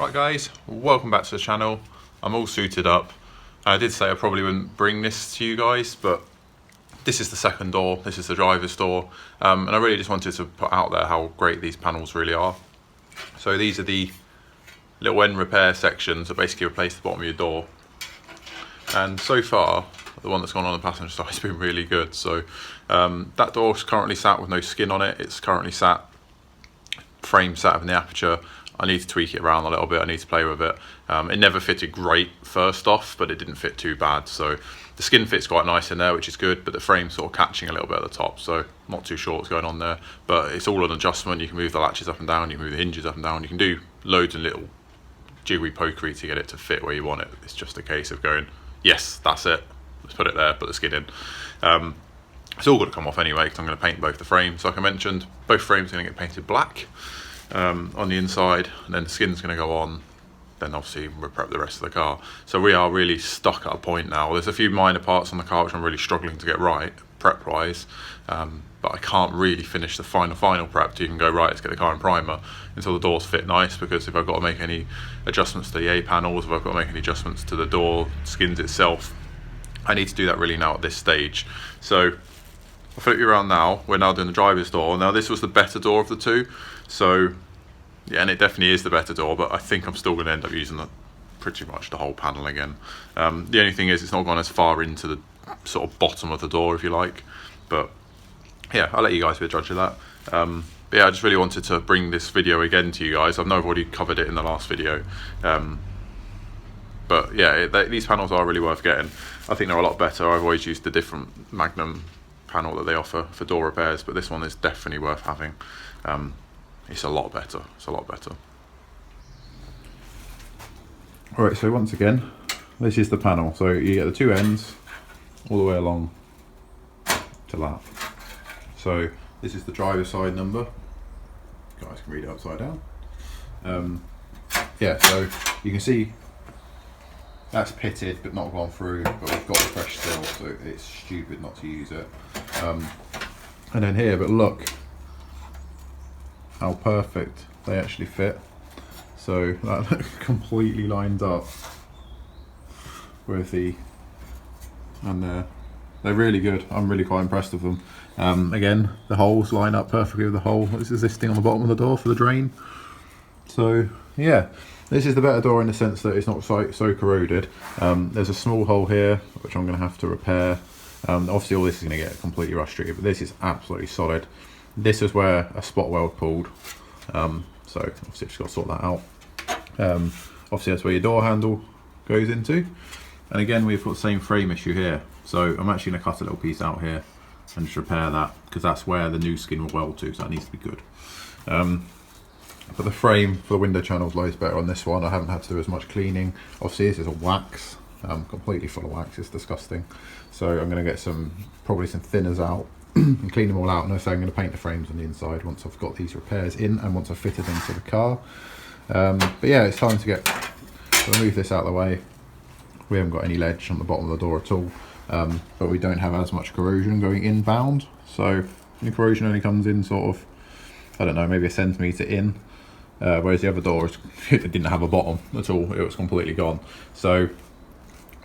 Right guys, welcome back to the channel. I'm all suited up. I did say I probably wouldn't bring this to you guys, but this is the second door, this is the driver's door, and I really just wanted to put out there how great these panels really are. So these are the little end repair sections that basically replace the bottom of your door. And so far, the one that's gone on the passenger side has been really good. So that door's currently sat with no skin on it. It's currently frame sat in the aperture. I need to tweak it around a little bit. I need to play with it. It never fitted great first off, but it didn't fit too bad. So the skin fits quite nice in there, which is good, but the frame's sort of catching a little bit at the top. So I'm not too sure what's going on there, but it's all an adjustment. You can move the latches up and down, you can move the hinges up and down. You can do loads of little jiggery pokery to get it to fit where you want it. It's just a case of going, yes, that's it. Let's put it there, put the skin in. It's all got to come off anyway, because I'm going to paint both the frames. Like I mentioned, both frames are going to get painted black on the inside, and then the skin's going to go on. Then obviously we'll prep the rest of the car. So we are really stuck at a point now. There's a few minor parts on the car which I'm really struggling to get right, prep wise, but I can't really finish the final prep to even go, right, let's get the car in primer until the doors fit nice, because if I've got to make any adjustments to the A panels, if I've got to make any adjustments to the door skins itself, I need to do that really now at this stage. So I'll flip you around now. We're now doing the driver's door. Now this was the better door of the two, so yeah, and it definitely is the better door, but I think I'm still going to end up using pretty much the whole panel again. The only thing is it's not gone as far into the sort of bottom of the door, if you like, but yeah, I'll let you guys be a judge of that. But yeah, I just really wanted to bring this video again to you guys. I know I've already covered it in the last video, but yeah, these panels are really worth getting. I think they're a lot better. I've always used the different Magnum panel that they offer for door repairs, but this one is definitely worth having. It's a lot better. It's a lot better. Alright, so once again, this is the panel. So you get the two ends all the way along to that. So this is the driver's side number. You guys can read it upside down. Yeah, so you can see that's pitted but not gone through, but we've got the fresh steel, so it's stupid not to use it. And then here, but look how perfect they actually fit. So that completely lines up with and they're really good. I'm really quite impressed with them. Again, the holes line up perfectly with the hole that's existing on the bottom of the door for the drain. So yeah, this is the better door in the sense that it's not so corroded. There's a small hole here which I'm going to have to repair. Obviously all this is going to get completely rust treated, but this is absolutely solid. This is where a spot weld pulled, so obviously just got to sort that out. Obviously that's where your door handle goes into, and again we've got the same frame issue here, so I'm actually going to cut a little piece out here and just repair that, because that's where the new skin will weld to, so that needs to be good. But the frame for the window channels lies better on this one. I haven't had to do as much cleaning. Obviously this is a wax, completely full of wax, it's disgusting. So I'm going to get probably some thinners out and clean them all out, and so I'm going to paint the frames on the inside once I've got these repairs in and once I've fitted them to the car. But yeah, it's time to move this out of the way. We haven't got any ledge on the bottom of the door at all, but we don't have as much corrosion going inbound, so the corrosion only comes in sort of, I don't know, maybe a centimetre in, whereas the other door it didn't have a bottom at all, it was completely gone. So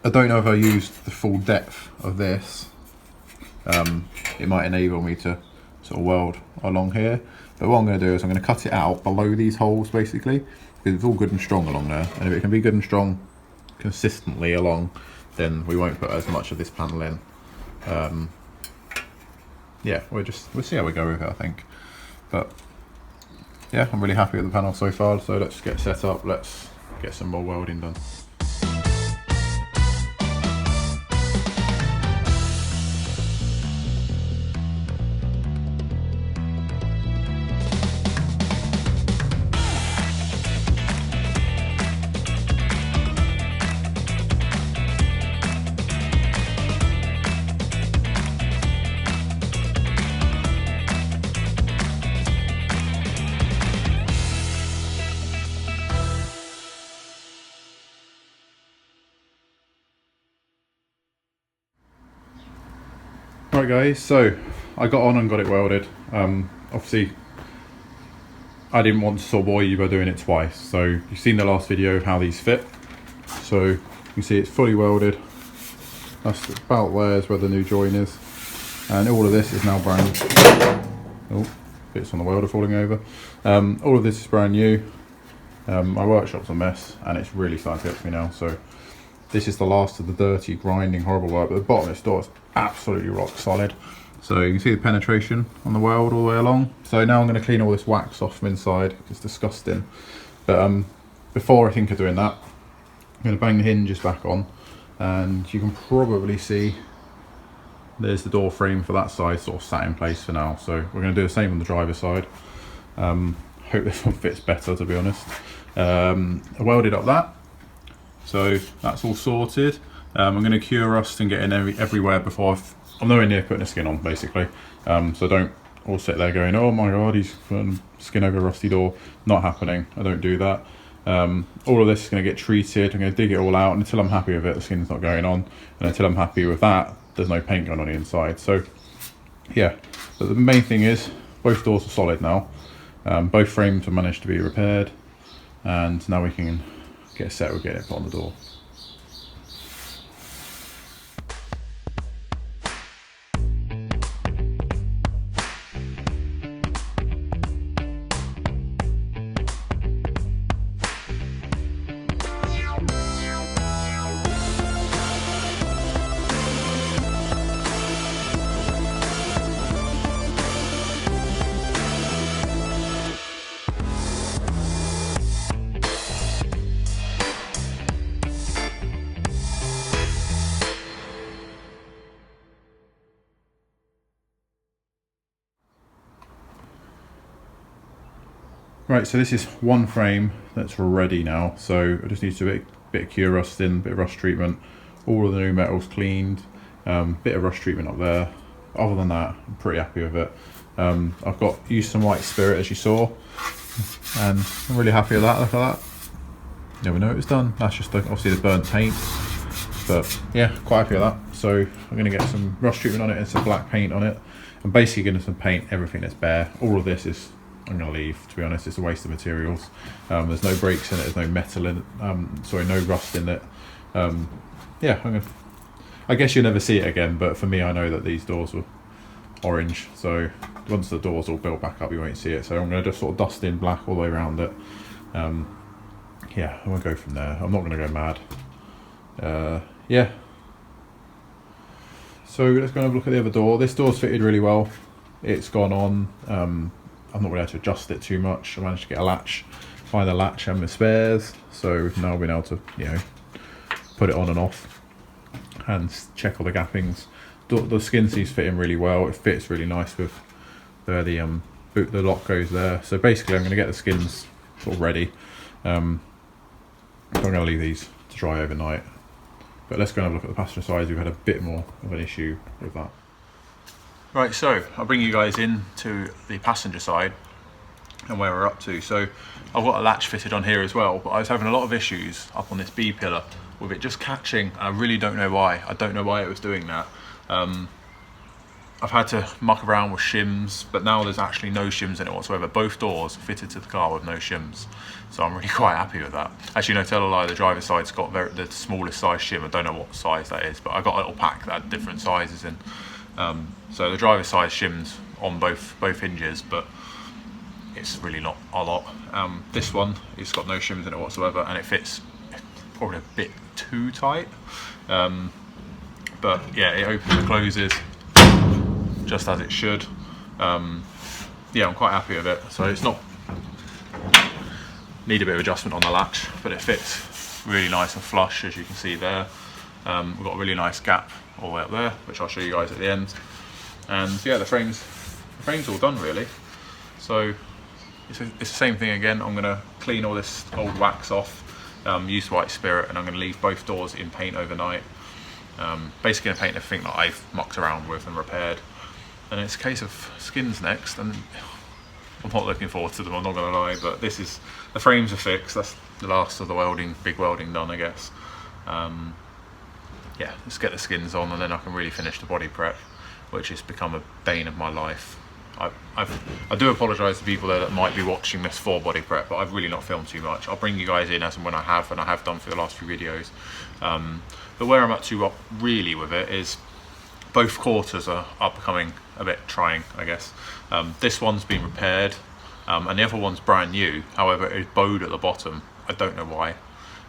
I don't know if I used the full depth of this. It might enable me to sort of weld along here, but what I'm going to do is I'm going to cut it out below these holes basically, because it's all good and strong along there, and if it can be good and strong consistently along, then we won't put as much of this panel in. Yeah, we'll see how we go with it, I think. But yeah, I'm really happy with the panel so far, so let's get set up, let's get some more welding done. Right guys, so I got on and got it welded. Obviously I didn't want to sort of bore you by doing it twice. So you've seen the last video of how these fit. So you can see it's fully welded. That's about there's where the new join is. And all of this is now brand. Oh, bits on the welder falling over. All of this is brand new. My workshop's a mess and it's really starting to get to me now. So this is the last of the dirty, grinding, horrible work. But the bottom of this door is absolutely rock solid. So you can see the penetration on the weld all the way along. So now I'm going to clean all this wax off from inside. It's disgusting. But before I think of doing that, I'm going to bang the hinges back on. And you can probably see there's the door frame for that side sort of sat in place for now. So we're going to do the same on the driver's side. Hope this one fits better, to be honest. I welded up that. So that's all sorted. I'm going to cure rust and get in everywhere before I'm nowhere near putting a skin on, basically. So don't all sit there going, oh my god, he's putting skin over a rusty door. Not happening. I don't do that. All of this is going to get treated. I'm going to dig it all out, and until I'm happy with it, the skin's not going on. And until I'm happy with that, there's no paint going on the inside. So yeah, but the main thing is both doors are solid now. Both frames have managed to be repaired, and now we can get set with getting it put on the door. Right, so this is one frame that's ready now. So I just need to do a bit of cure rust in, bit of rust treatment, all of the new metal's cleaned, bit of rust treatment up there. Other than that, I'm pretty happy with it. I've used some white spirit, as you saw, and I'm really happy with that. Look at that. Never know it was done. That's just obviously the burnt paint, but yeah, quite happy with that. So I'm going to get some rust treatment on it and some black paint on it. I'm basically going to paint everything that's bare. All of this is I'm going to leave, to be honest. It's a waste of materials. There's no breaks in it, there's no metal in it, no rust in it. Yeah, I guess you'll never see it again, but for me, I know that these doors were orange, so once the door's all built back up, you won't see it. So I'm going to just sort of dust in black all the way around it. Yeah, I'm going to go from there. I'm not going to go mad. Yeah. So let's go and have a look at the other door. This door's fitted really well. It's gone on. I'm not really able to adjust it too much. I managed to get a latch, find a latch and the spares. So we've now been able to, put it on and off and check all the gappings. The skin seems fitting really well. It fits really nice with where the lock goes there. So basically I'm going to get the skins sort of ready. I'm going to leave these to dry overnight. But let's go and have a look at the passenger side. We've had a bit more of an issue with that. Right, so I'll bring you guys in to the passenger side and where we're up to. So I've got a latch fitted on here as well, but I was having a lot of issues up on this B pillar with it just catching. I really don't know why. I don't know why it was doing that. I've had to muck around with shims, but now there's actually no shims in it whatsoever. Both doors fitted to the car with no shims, so I'm really quite happy with that. Actually, no, tell a lie, the driver's side's got the smallest size shim. I don't know what size that is, but I got a little pack that had different sizes in. So the driver's side shims on both hinges, but it's really not a lot. This one, it's got no shims in it whatsoever, and it fits probably a bit too tight. But yeah, it opens and closes just as it should. Yeah, I'm quite happy with it. So it's not, need a bit of adjustment on the latch, but it fits really nice and flush, as you can see there. We've got a really nice gap all the way up there, which I'll show you guys at the end. And yeah, the frame's all done really. So it's the same thing again. I'm gonna clean all this old wax off, use white spirit, and I'm gonna leave both doors in paint overnight. Basically gonna paint everything that I've mucked around with and repaired. And it's a case of skins next, and I'm not looking forward to them, I'm not gonna lie, but the frames are fixed. That's the last of the big welding done, I guess. Yeah, let's get the skins on, and then I can really finish the body prep, which has become a bane of my life. I do apologise to people there that might be watching this for body prep, but I've really not filmed too much. I'll bring you guys in as and when I have, and I have done for the last few videos. But where I'm up to really with it is both quarters are becoming a bit trying, I guess. This one's been repaired, and the other one's brand new. However, it's bowed at the bottom. I don't know why.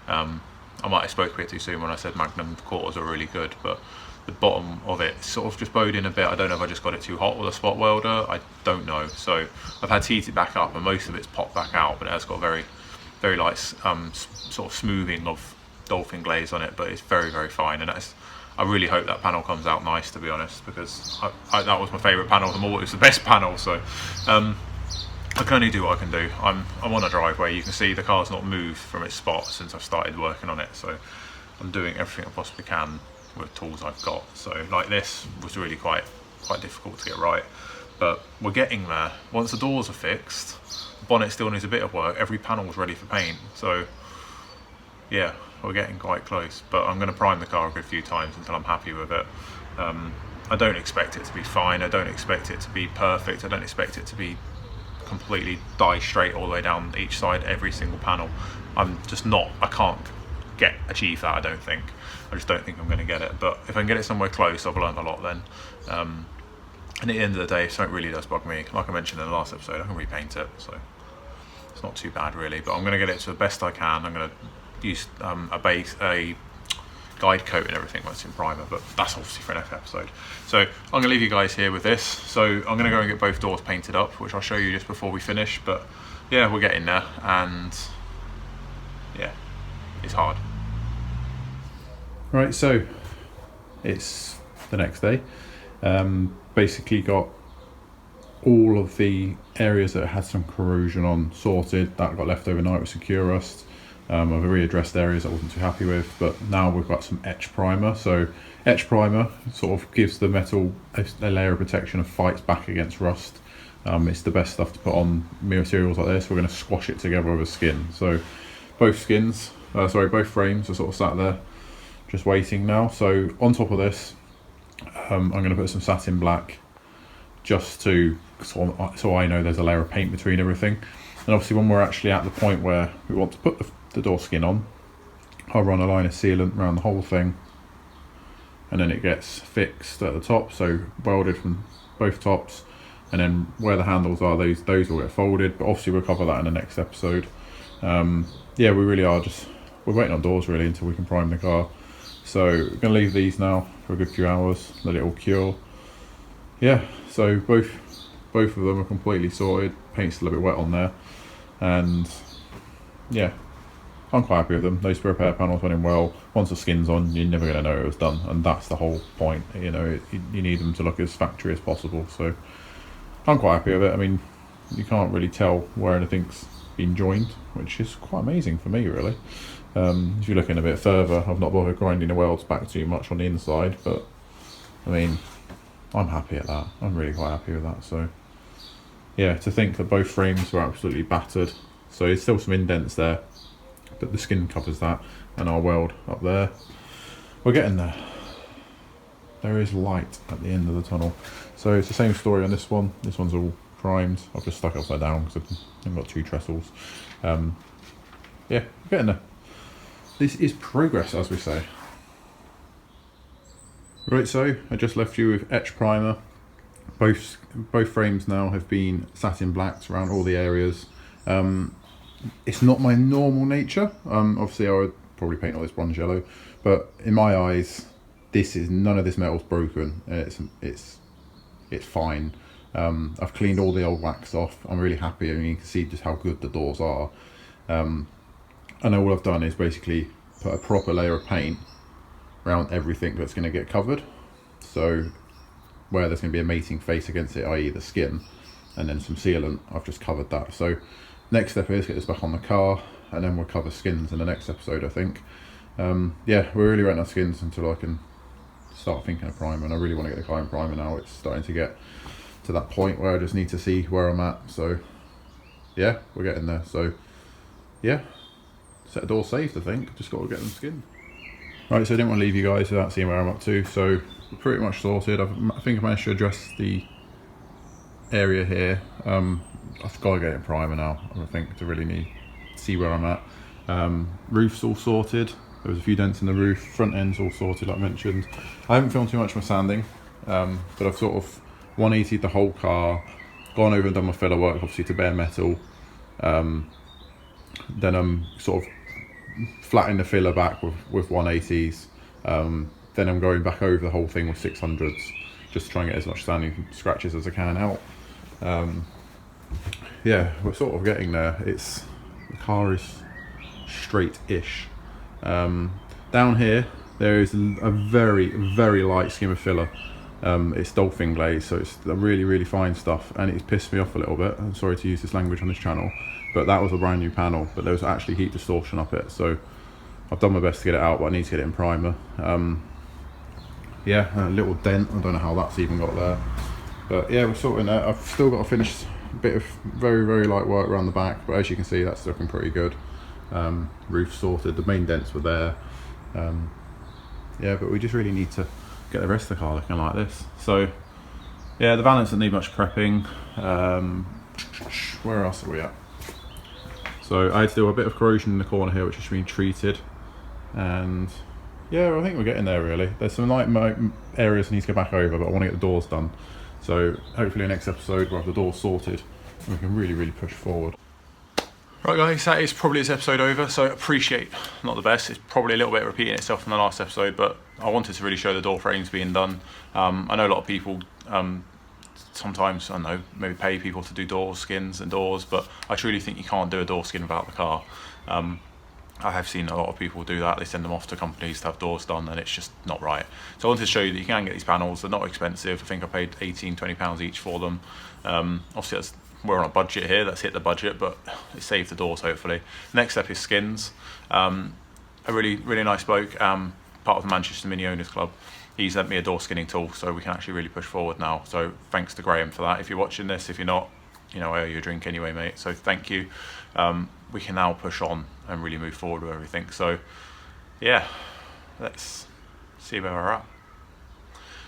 I might have spoke a bit too soon when I said Magnum quarters are really good, but the bottom of it sort of just bowed in a bit. I don't know if I just got it too hot with a spot welder. I don't know. So I've had to heat it back up, and most of it's popped back out, but it has got very, very light sort of smoothing of dolphin glaze on it, but it's very, very fine. And I really hope that panel comes out nice, to be honest, because that was my favourite panel of them all. It was the best panel, so I can only do what I can do. I'm on a driveway. You can see the car's not moved from its spot since I've started working on it, so I'm doing everything I possibly can with tools I've got. So like this was really quite difficult to get right, but we're getting there. Once the doors are fixed, the bonnet still needs a bit of work. Every panel's ready for paint, so yeah, we're getting quite close. But I'm going to prime the car a good few times until I'm happy with it. I don't expect it to be fine. I don't expect it to be perfect. I don't expect it to be completely die straight all the way down each side, every single panel. I'm just not, I can't achieve that, I don't think. I just don't think I'm going to get it, but if I can get it somewhere close, I've learned a lot then. And at the end of the day, if something really does bug me, like I mentioned in the last episode, I can repaint it, so it's not too bad really. But I'm going to get it to the best I can. I'm going to use a guide coat and everything once in primer, but that's obviously for an episode. So I'm going to leave you guys here with this. So I'm going to go and get both doors painted up, which I'll show you just before we finish. But yeah, we're getting there, and yeah, it's hard. Right, so it's the next day. Basically got all of the areas that had some corrosion on sorted. That got left overnight with Secure Rust. I've readdressed areas I wasn't too happy with, but now we've got some etch primer. So etch primer sort of gives the metal a layer of protection and fights back against rust. It's the best stuff to put on materials like this. We're going to squash it together with a skin. So both frames are sort of sat there just waiting now. So on top of this, I'm going to put some satin black just to so I know there's a layer of paint between everything. And obviously when we're actually at the point where we want to put the door skin on, I'll run a line of sealant around the whole thing, and then it gets fixed at the top, so welded from both tops, and then where the handles are, those will get folded, but obviously we'll cover that in the next episode. Yeah, we really are we're waiting on doors really until we can prime the car. So we're going to leave these now for a good few hours, let it all cure. Yeah, so both of them are completely sorted. Paint's still a bit wet on there, and yeah, I'm quite happy with them. Those repair panels went in well. Once the skin's on, you're never going to know it was done, and that's the whole point. You know, you need them to look as factory as possible. So I'm quite happy with it. I mean, you can't really tell where anything's been joined, which is quite amazing for me, really. If you're looking a bit further, I've not bothered grinding the welds back too much on the inside, but I mean, I'm happy at that. I'm really quite happy with that. So yeah, to think that both frames were absolutely battered. So there's still some indents there, but the skin covers that, and our weld up there. We're getting there. There is light at the end of the tunnel. So it's the same story on this one. This one's all primed. I've just stuck it upside down because I've got two trestles. Yeah, we're getting there. This is progress, as we say. Right, so I just left you with etch primer. Both frames now have been satin blacked around all the areas. It's not my normal nature. Obviously I would probably paint all this bronze yellow, but in my eyes, none of this metal's broken. It's fine. I've cleaned all the old wax off. I'm really happy. I mean, you can see just how good the doors are. And all I've done is basically put a proper layer of paint around everything that's going to get covered. So where there's going to be a mating face against it, i.e. the skin, and then some sealant, I've just covered that. So next step is get this back on the car, and then we'll cover skins in the next episode, I think. Yeah, we're really waiting on skins until I can start thinking of primer, and I really want to get the car in primer now. It's starting to get to that point where I just need to see where I'm at. So yeah, we're getting there. So yeah, set the door saved, I think. Just got to get them skinned. Right, so I didn't want to leave you guys without seeing where I'm up to. So we're pretty much sorted. I think I managed to address the area here. I've got to get it primer now, I think, to really see where I'm at. Roof's all sorted. There was a few dents in the roof. Front end's all sorted, like I mentioned. I haven't filmed too much of my sanding, but I've sort of 180'd the whole car, gone over and done my filler work, obviously to bare metal. Then I'm sort of flattening the filler back with 180s. Then I'm going back over the whole thing with 600s, just to try and get as much sanding scratches as I can out. Yeah, we're sort of getting there. The car is straight-ish. Down here there is a very, very light skim of filler. It's dolphin glaze, so it's really, really fine stuff, and it's pissed me off a little bit. I'm sorry to use this language on this channel, but that was a brand new panel, but there was actually heat distortion up it, so I've done my best to get it out, but I need to get it in primer. Yeah, a little dent, I don't know how that's even got there, but yeah, we're sorting that. I've still got to finish a bit of very, very light work around the back, but as you can see, that's looking pretty good. Roof sorted, the main dents were there. Yeah, but we just really need to get the rest of the car looking like this. So yeah, the valance doesn't need much prepping. Where else are we at? So I had to do a bit of corrosion in the corner here, which has been treated, and yeah, I think we're getting there really. There's some light areas I need to go back over, but I want to get the doors done. So hopefully next episode we'll have the doors sorted and we can really, really push forward. Right guys, that is probably this episode over, so appreciate, not the best, it's probably a little bit repeating itself from the last episode, but I wanted to really show the door frames being done. I know a lot of people sometimes, I don't know, maybe pay people to do door skins and doors, but I truly think you can't do a door skin without the car. I have seen a lot of people do that. They send them off to companies to have doors done, and it's just not right. So I wanted to show you that you can get these panels. They're not expensive. I think I paid £18–20 each for them. Obviously we're on a budget here, let's hit the budget, but it saved the doors hopefully. Next step is skins. A really, really nice bloke, part of the Manchester Mini Owners Club. He's lent me a door skinning tool, so we can actually really push forward now. So thanks to Graham for that. If you're watching this, if you're not, you know, I owe you a drink anyway, mate. So thank you. We can now push on and really move forward with everything. So yeah, let's see where we're at.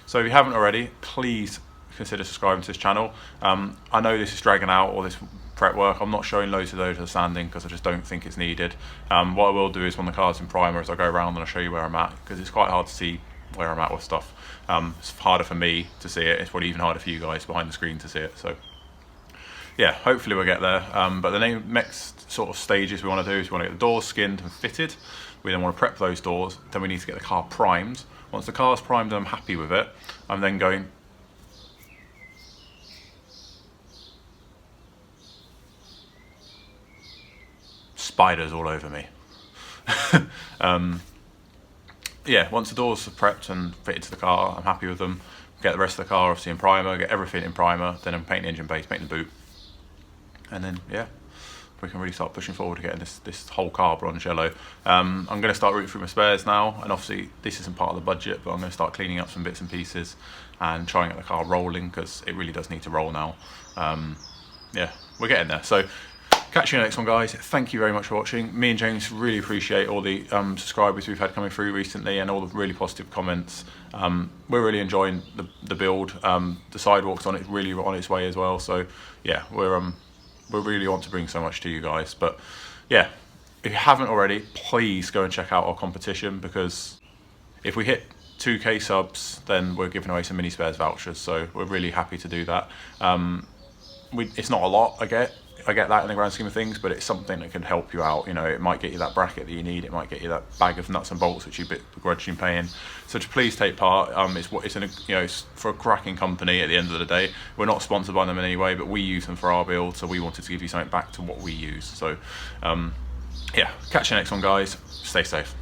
So if you haven't already, please consider subscribing to this channel. I know this is dragging out, all this prep work. I'm not showing loads of the sanding because I just don't think it's needed. What I will do is when the car's in primer, as I go around and I'll show you where I'm at, because it's quite hard to see where I'm at with stuff. It's harder for me to see it. It's probably even harder for you guys behind the screen to see it. So yeah, hopefully we'll get there. But the next sort of stages we want to do is we want to get the doors skinned and fitted. We then want to prep those doors. Then we need to get the car primed. Once the car's primed and I'm happy with it, I'm then going spiders all over me. Yeah, once the doors are prepped and fitted to the car, I'm happy with them. Get the rest of the car obviously in primer, get everything in primer, then I'm painting the engine base, painting the boot. And then, yeah, we can really start pushing forward to getting this whole car bronze yellow. I'm going to start routing through my spares now, and obviously this isn't part of the budget, but I'm going to start cleaning up some bits and pieces and trying to get the car rolling, because it really does need to roll now. Yeah, we're getting there. So catch you in the next one, guys. Thank you very much for watching. Me and James really appreciate all the subscribers we've had coming through recently and all the really positive comments. We're really enjoying the build. The sidewalk's on really on its way as well. So yeah, we really want to bring so much to you guys. But yeah, if you haven't already, please go and check out our competition, because if we hit 2K subs, then we're giving away some mini spares vouchers. So we're really happy to do that. It's not a lot, I get that in the grand scheme of things, but it's something that can help you out. You know, it might get you that bracket that you need, it might get you that bag of nuts and bolts which you've been begrudgingly paying. So to please take part. It's for a cracking company at the end of the day. We're not sponsored by them in any way, but we use them for our build, so we wanted to give you something back to what we use. So yeah, catch you next one, guys. Stay safe.